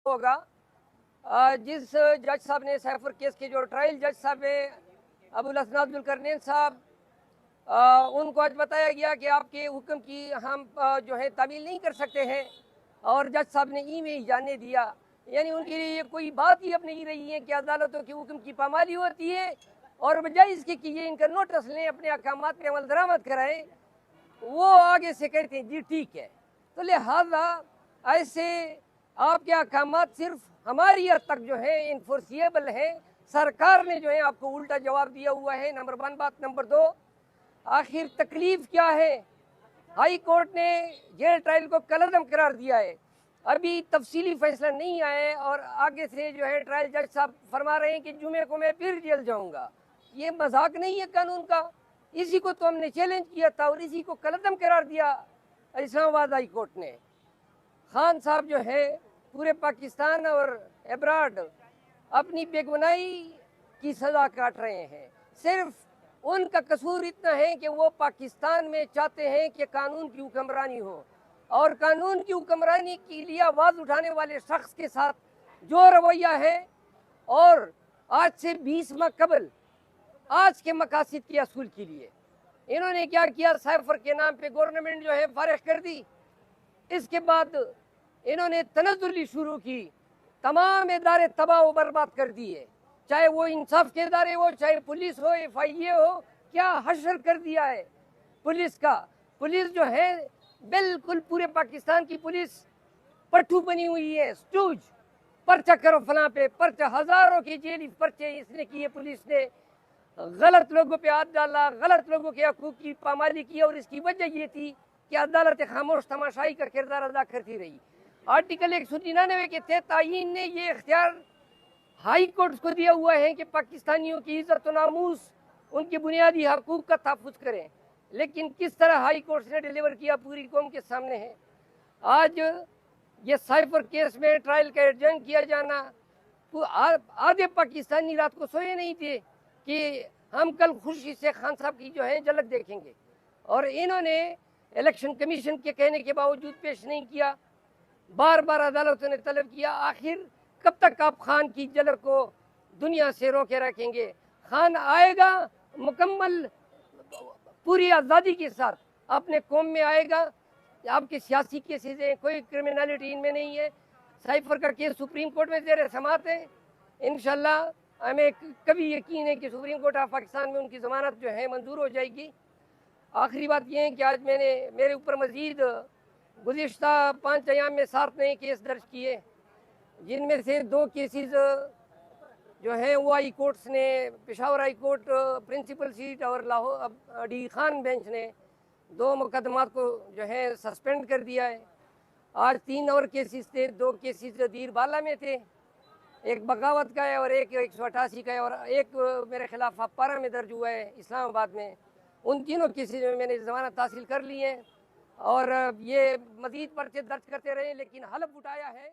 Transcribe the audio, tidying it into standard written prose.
ہوگا جس جج صاحب نے سیفر کیس کے جو ٹرائل جج صاحب ہیں ابوالحسن عبدالکرنین صاحب، ان کو آج بتایا گیا کہ آپ کے حکم کی ہم جو ہے تعمیل نہیں کر سکتے ہیں، اور جج صاحب نے ای میں جاننے دیا، یعنی ان کے لیے یہ کوئی بات ہی اب نہیں رہی ہے کہ عدالتوں کے حکم کی پامالی ہوتی ہے، اور بجائے اس کے کہ یہ ان کا نوٹس لیں، اپنے احکامات پہ عمل درآمد کرائیں، وہ آگے سے کہتے ہیں جی ٹھیک ہے۔ تو لہذا ایسے آپ کے احکامات صرف ہماری حد تک جو ہے انفورسیبل ہیں، سرکار نے جو ہے آپ کو الٹا جواب دیا ہوا ہے، نمبر 1 بات۔ نمبر 2، آخر تکلیف کیا ہے؟ ہائی کورٹ نے جیل ٹرائل کو کالعدم قرار دیا ہے، ابھی تفصیلی فیصلہ نہیں آیا ہے، اور آگے سے جو ہے ٹرائل جج صاحب فرما رہے ہیں کہ جمعے کو میں پھر جیل جاؤں گا۔ یہ مذاق نہیں ہے قانون کا، اسی کو تو ہم نے چیلنج کیا تھا اور اسی کو کالعدم قرار دیا اسلام آباد ہائی کورٹ نے۔ خان صاحب جو ہے پورے پاکستان اور ابراڈ اپنی بے گناہی کی سزا کاٹ رہے ہیں، صرف ان کا قصور اتنا ہے کہ وہ پاکستان میں چاہتے ہیں کہ قانون کی حکمرانی ہو، اور قانون کی حکمرانی کے لیے آواز اٹھانے والے شخص کے ساتھ جو رویہ ہے، اور آج سے 20 ماہ قبل آج کے مقاصد کے اصول کے لیے انہوں نے کیا کیا؟ سائفر کے نام پہ گورنمنٹ جو ہے فارغ کر دی، اس کے بعد انہوں نے تنزلی شروع کی، تمام ادارے تباہ و برباد کر دیے، چاہے وہ انصاف کے ادارے ہو، چاہے پولیس ہو، FIA ہو، کیا حشر کر دیا ہے پولیس کا۔ پولیس جو ہے بالکل پورے پاکستان کی پولیس پٹھو بنی ہوئی ہے، سٹوج، پرچہ کرو فلاں پہ پرچہ، ہزاروں کے جیلی پرچے اس نے کیے، پولیس نے غلط لوگوں پہ ہاتھ ڈالا، غلط لوگوں کے حقوق کی پامالی کی، اور اس کی وجہ یہ تھی کہ عدالت خاموش تماشائی کا کردار ادا کرتی رہی۔ آرٹیکل 199 کے تحت آئین نے یہ اختیار ہائی کورٹس کو دیا ہوا ہے کہ پاکستانیوں کی عزت و ناموس، ان کے بنیادی حقوق کا تحفظ کریں، لیکن کس طرح ہائی کورٹس نے ڈیلیور کیا پوری قوم کے سامنے ہے۔ آج یہ سائفر کیس میں ٹرائل کا ایڈجرن کیا جانا، آدھے پاکستانی رات کو سوئے نہیں تھے کہ ہم کل خوشی سے خان صاحب کی جو ہے جھلک دیکھیں گے، اور انہوں نے الیکشن کمیشن کے کہنے کے باوجود پیش نہیں کیا، بار بار عدالتوں نے طلب کیا۔ آخر کب تک آپ خان کی جھلک کو دنیا سے روکے رکھیں گے؟ خان آئے گا مکمل پوری آزادی کے ساتھ اپنے قوم میں آئے گا، آپ کے سیاسی کیسز ہیں، کوئی کرمینالٹی ان میں نہیں ہے، سائفر کا کیس سپریم کورٹ میں زیر سماعت ہے، انشاءاللہ ہمیں کبھی یقین ہے کہ سپریم کورٹ آف پاکستان میں ان کی ضمانت جو ہے منظور ہو جائے گی۔ آخری بات یہ ہے کہ آج میں نے میرے اوپر مزید گزشتہ 5 ایام میں 7 نئے کیس درج کیے، جن میں سے 2 کیسز جو ہیں وہ ہائی کورٹس نے، Peshawar high court principal seat اور لاہور ڈی خان بینچ نے 2 مقدمات کو جو ہے سسپینڈ کر دیا ہے۔ آج 3 اور کیسز تھے، 2 کیسز دیر بالا میں تھے، ایک بغاوت کا ہے اور ایک 188 کا ہے، اور ایک میرے خلاف پارا میں درج ہوا ہے اسلام آباد میں۔ ان تینوں کیسز میں نے ضمانت حاصل کر لی ہے، اور یہ مزید پرچے درج کرتے رہے، لیکن حلف اٹھایا ہے